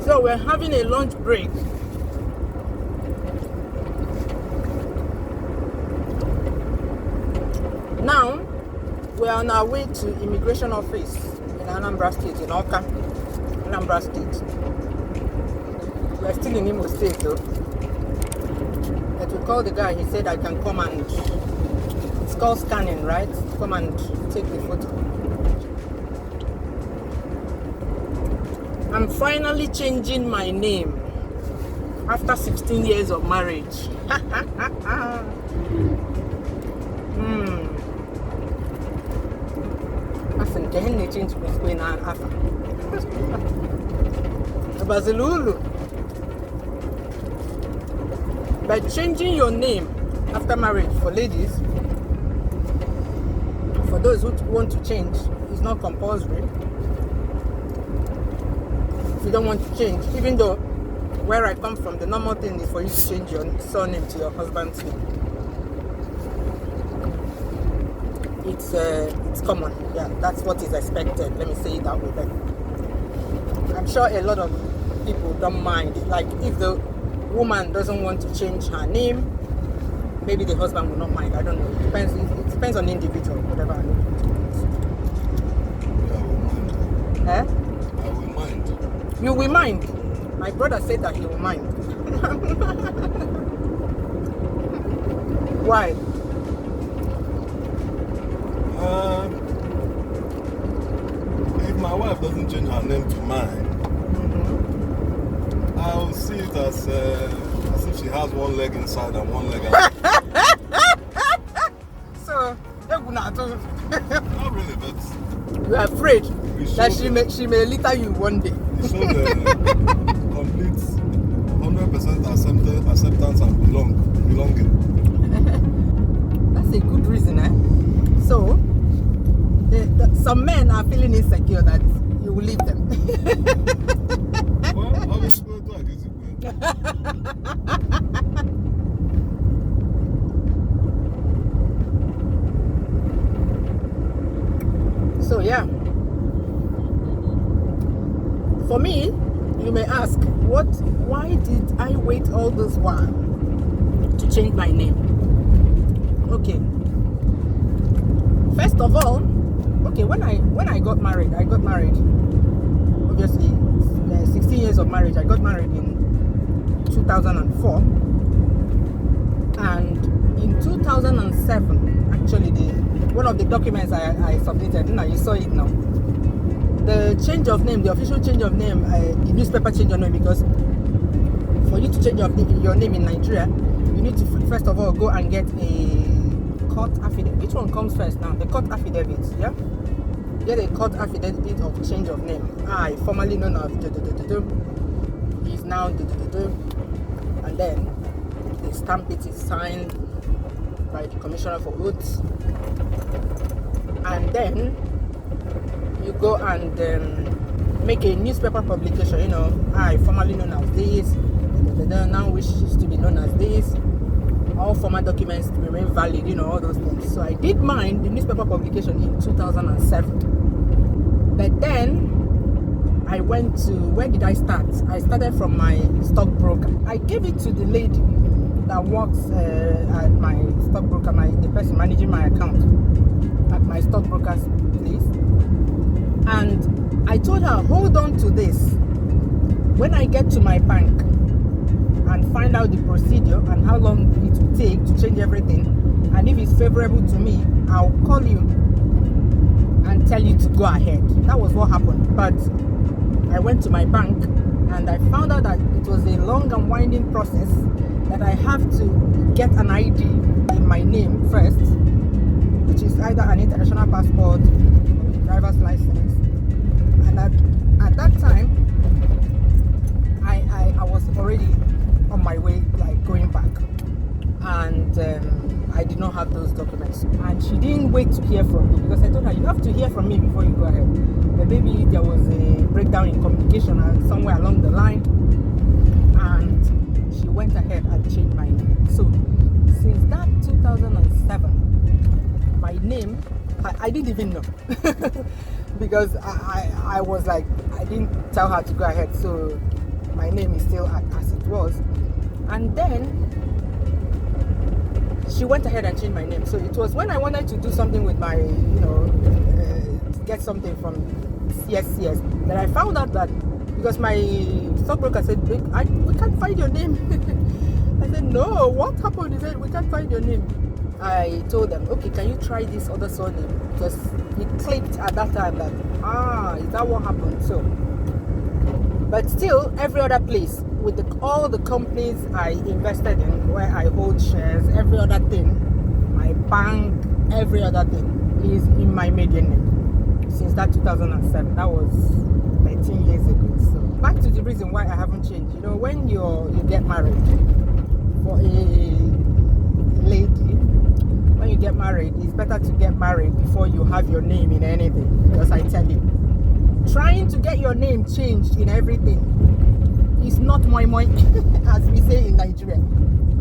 So we're having a lunch break. Now we're on our way to immigration office in Anambra State, in Oka, Anambra State. We're still in Imo State though. But we called the guy, he said I can come and, it's called scanning, right? Come and take the photo. I'm finally changing my name after 16 years of marriage. Listen, can change Bazilulu. By changing your name after marriage for ladies, for those who want to change, it's not compulsory. If you don't want to change, even though where I come from, the normal thing is for you to change your surname to your husband's name. It's common. Yeah, that's what is expected. Let me say it that way. But I'm sure a lot of people don't mind. Like if the woman doesn't want to change her name, maybe the husband will not mind. I don't know. It depends on the individual, whatever. I will mind. You will mind. My brother said that he will mind. Why? If my wife doesn't change her name to mine, I'll see it as if she has one leg inside and one leg out. So, not really, but you are afraid that she may litter you one day. It shows complete 100% acceptance and belonging. That's a good reason, eh? So, some men are feeling insecure that you will leave them. Well, obviously, do I guess it So yeah, for me, you may ask, why did I wait all this while to change my name? Okay, first of all, okay, when I got married, obviously 16 years of marriage. I got married in 2004, and in 2007, actually one of the documents I submitted, now you saw it now. The change of name, the official change of name, the newspaper change of name, because for you to change your name in Nigeria, you need to first of all go and get a court affidavit. Which one comes first now? The court affidavit, yeah? Get a court affidavit of change of name. I, formerly known as is now and then the stamp it is signed by the Commissioner for Oaths, and then you go and make a newspaper publication. You know, I, formerly known as this, now wishes to be known as this. All former documents remain valid. You know, all those things. So I did mine, the newspaper publication, in 2007. But then I went to, where did I start? I started from my stockbroker. I gave it to the lady that works at my stockbroker, the person managing my account at my stockbroker's place. And I told her, hold on to this. When I get to my bank and find out the procedure and how long it will take to change everything, and if it's favorable to me, I'll call you and tell you to go ahead. That was what happened. But I went to my bank and I found out that it was a long and winding process, that I have to get an ID in my name first, which is either an international passport or a driver's license. And at that time, I was already on my way, like going back, and I did not have those documents. And she didn't wait to hear from me, because I told her, you have to hear from me before you go ahead. But maybe there was a breakdown in communication somewhere along the line, and she went ahead and changed my name. So since that 2007, my name, I didn't even know. Because I was like, I didn't tell her to go ahead. So my name is still as it was. And then she went ahead and changed my name. So it was when I wanted to do something with my, get something from CSCS, that I found out that, because my stockbroker said, we can't find your name. I said, no, what happened? He said, we can't find your name. I told them, okay, can you try this other surname? Because it clicked at that time that, is that what happened? So, but still, every other place, with all the companies I invested in, where I hold shares, every other thing, my bank, every other thing is in my maiden name. Since that 2007, that was 13 years ago. So back to the reason why I haven't changed. When you get married, for a lady, when you get married, it's better to get married before you have your name in anything. Because I tell you, trying to get your name changed in everything is not moi, as we say in Nigeria.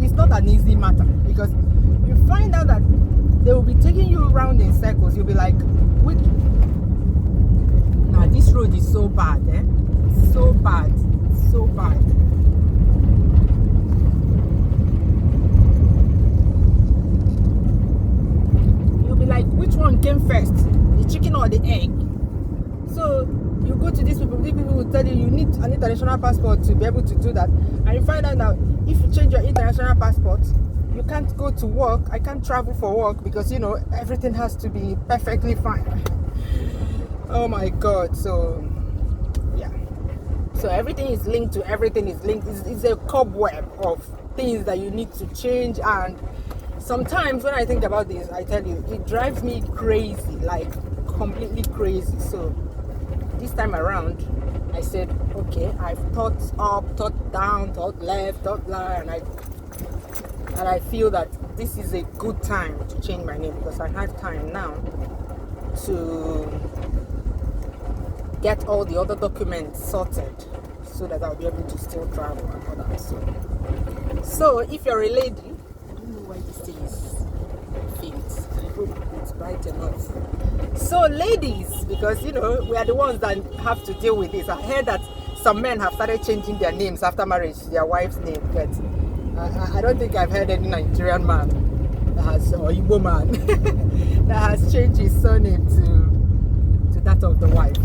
It's not an easy matter, because you find out that they will be taking you around in circles. You'll be like, now this road is so bad, so bad. You'll be like, which one came first, the chicken or the egg? So you go to these people will tell you need an international passport to be able to do that, and you find out now, if you change your international passport, you can't go to work. I can't travel for work because everything has to be perfectly fine. Oh my God. So yeah, so everything is linked to everything is linked. It's a cobweb of things that you need to change. And sometimes when I think about this, I tell you, it drives me crazy, like completely crazy. So this time around, I said, okay, I've thought up, thought down, thought left, thought right, and I feel that this is a good time to change my name, because I have time now to get all the other documents sorted so that I'll be able to still travel and all that. So if you're a lady, I don't know why this thing is faint. I hope it's bright enough. So ladies, because we are the ones that have to deal with this. I heard that some men have started changing their names after marriage, their wife's name, but I don't think I've heard any Nigerian man or Igbo man that has changed his surname to that of the wife.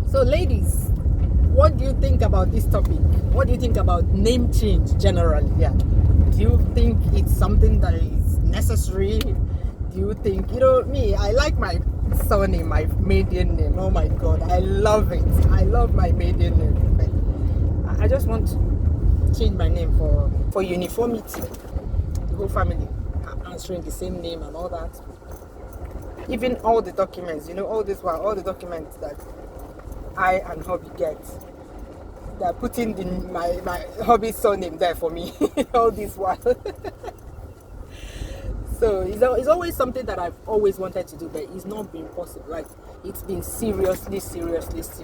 So ladies, what do you think about this topic? What do you think about name change generally? Yeah. Do you think it's something that is necessary? Do you think, me, I like my surname, my maiden name. Oh my God, I love it. I love my maiden name. But I just want to change my name for uniformity. The whole family answering the same name and all that. Even all the documents, all the documents that I and hubby get, they're putting my hubby's surname there for me all this while. So it's always something that I've always wanted to do, but it's not been possible. Like, it's been seriously serious. It's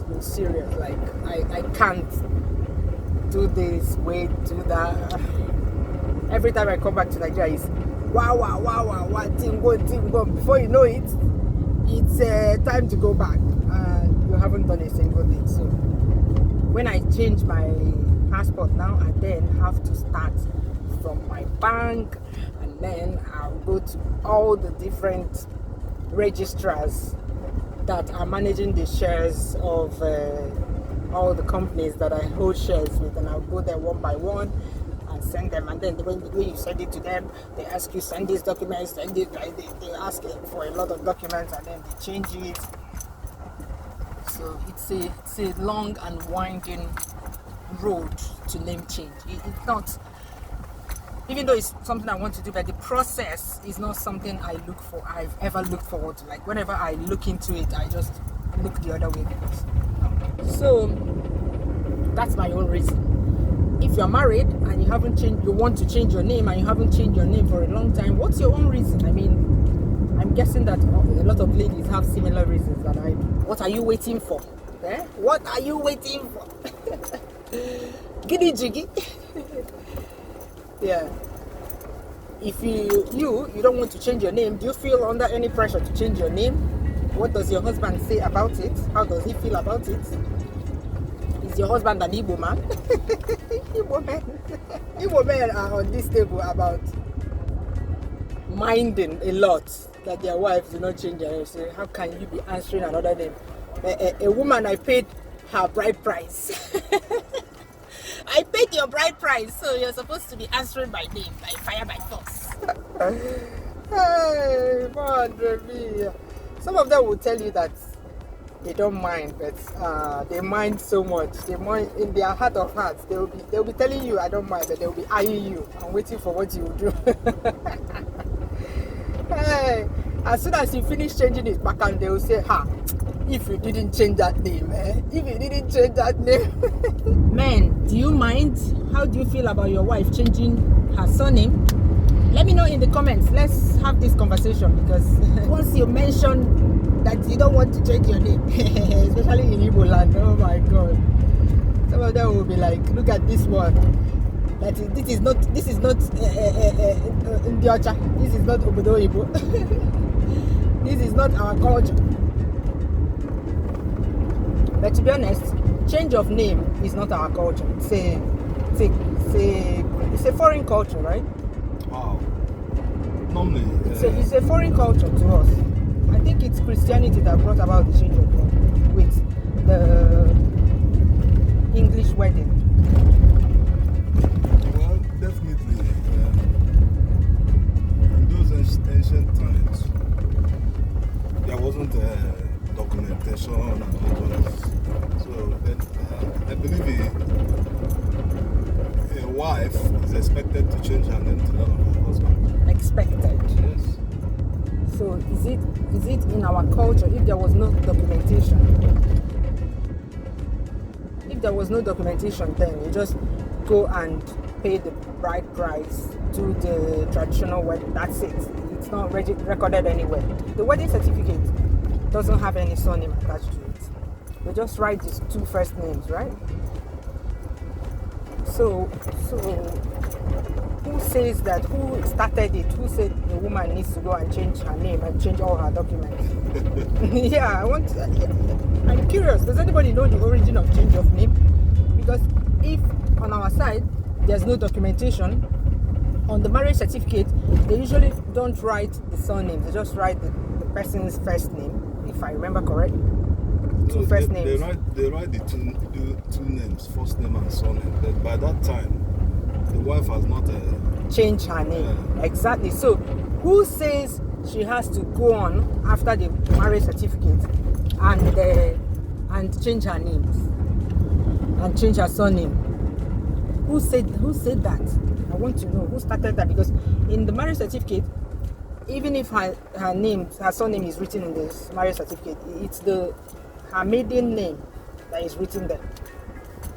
been serious. Like, I can't do this, do that. Every time I come back to Nigeria, it's wow, team go. Before you know it, it's time to go back, and you haven't done a single thing. So when I change my passport now, I then have to start from my bank, and then I'll go to all the different registrars that are managing the shares of all the companies that I hold shares with, and I'll go there one by one and send them. And then when you send it to them, they ask you, send these documents, send it. They ask for a lot of documents, and then they change it. So it's a long and winding road to name change. It's not, even though it's something I want to do, but the process is not something I've ever looked forward to. Like, whenever I look into it, I just look the other way, because so that's my own reason. If you're married and you want to change your name, and you haven't changed your name for a long time, what's your own reason? I mean, I'm guessing that a lot of ladies have similar reasons. What are you waiting for? What are you waiting for? Giddy jiggy. Yeah. If you don't want to change your name, do you feel under any pressure to change your name? What does your husband say about it? How does he feel about it? Is your husband an Igbo man? Igbo men are on this table about minding a lot that their wives do not change their name. So how can you be answering another name? A woman, I paid her bride price. I paid your bride price, so you're supposed to be answering my name by fire by force. Hey, man, some of them will tell you that they don't mind, but they mind so much. They mind in their heart of hearts. They'll be telling you I don't mind, but they'll be eyeing you and waiting for what you will do. Hey, as soon as you finish changing it back, and they will say, "Ha, if you didn't change that name, if you didn't change that name." Men, do you mind? How do you feel about your wife changing her surname? Let me know in the comments. Let's have this conversation, because once you mention that you don't want to change your name, especially in Igbo land, oh my God, some of them will be like, "Look at this one. This is not Ndiocha. This is not Obodo Igbo. This is not our culture." But to be honest, change of name is not our culture. It's a foreign culture, right? Wow. Normally, it's a foreign culture to us. I think it's Christianity that brought about the change of name with the English wedding. well, definitely. In those ancient times, there wasn't documentation and all that. So then, I believe a wife is expected to change her name to that of her husband. Expected. Yes. So is it in our culture, if there was no documentation? If there was no documentation, then you just go and pay the bride price, do the traditional wedding. That's it. It's not recorded anywhere. The wedding certificate doesn't have any surname attached to it. They just write these two first names, right? So who says that? Who started it? Who said the woman needs to go and change her name and change all her documents? Yeah, I'm curious. Does anybody know the origin of change of name? Because if on our side there's no documentation, on the marriage certificate they usually don't write the surname. They just write the person's first name, if I remember correct. Two first names. They write the two names, first name and surname. But by that time, the wife has not changed her name. Exactly. So who says she has to go on after the marriage certificate and change her names and change her surname? Who said that? I want to know who started that, because in the marriage certificate, even if her surname is written in this marriage certificate, it's her maiden name that is written there.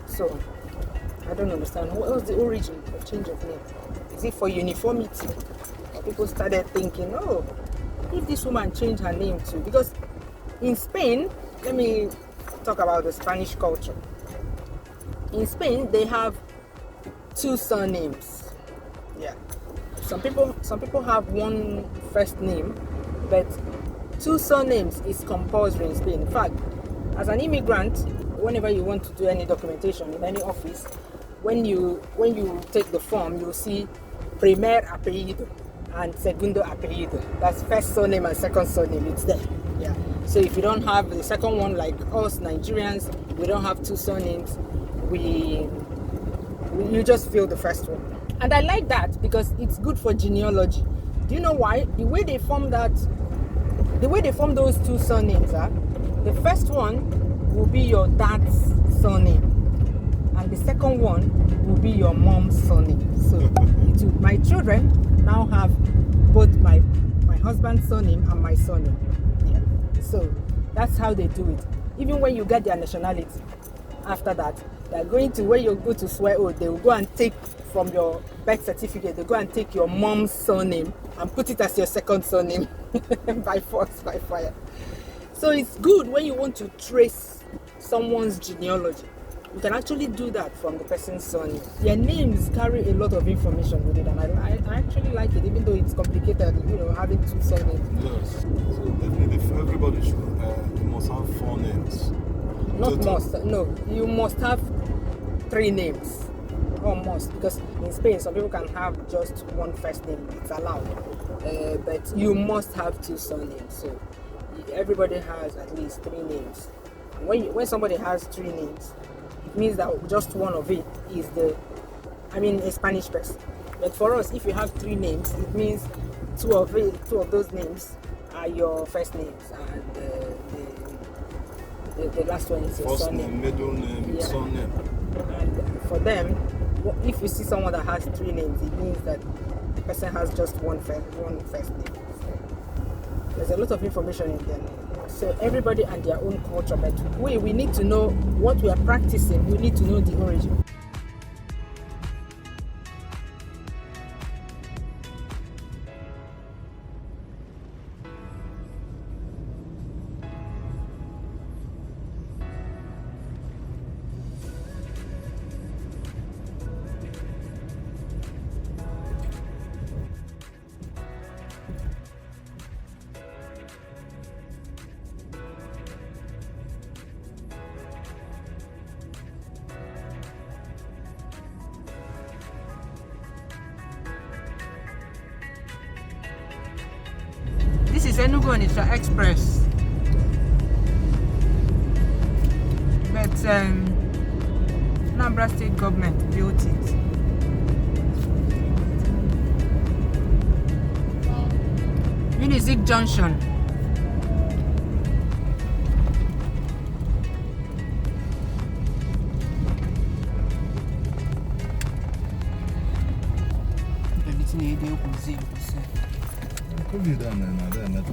So I don't understand. What was the origin of change of name? Is it for uniformity? Or people started thinking, oh, if this woman changed her name too? Because in Spain, let me talk about the Spanish culture. In Spain, they have two surnames. Yeah. Some people have one first name, but two surnames is compulsory in Spain. In fact, as an immigrant, whenever you want to do any documentation in any office, when you take the form, you'll see primer apellido and segundo apellido. That's first surname and second surname. It's there. Yeah. So if you don't have the second one, like us Nigerians, we don't have two surnames. You just fill the first one. And I like that because it's good for genealogy. Do you know why? The way they form those two surnames, the first one will be your dad's surname, and the second one will be your mom's surname. So my children now have both my husband's surname and my surname. Yeah. So that's how they do it. Even when you get their nationality, after that, they're going to, when you go to swear oath, they will go and take from your birth certificate, they go and take your mom's surname and put it as your second surname by force, by fire. So it's good when you want to trace someone's genealogy. You can actually do that from the person's surname. Their names carry a lot of information with it, and I actually like it, even though it's complicated, having two surnames. Yes. So definitely, everybody should must have 4 names. Not must. No, you must have 3 names. Almost, because in Spain some people can have just one first name. It's allowed, but you must have 2 surnames. So everybody has at least 3 names. And when somebody has 3 names, it means that just one of it is a Spanish person. But for us, if you have 3 names, it means two of those names are your first names, and the last one is your first surname. name, middle name, surname. And for them, if you see someone that has 3 names, it means that the person has just one first name. So there's a lot of information in there. So everybody and their own culture, but we need to know what we are practicing. We need to know the origin. This is Enugu Onitsha Express, but Anambra State government built it. Unizik Junction. Could be done and then that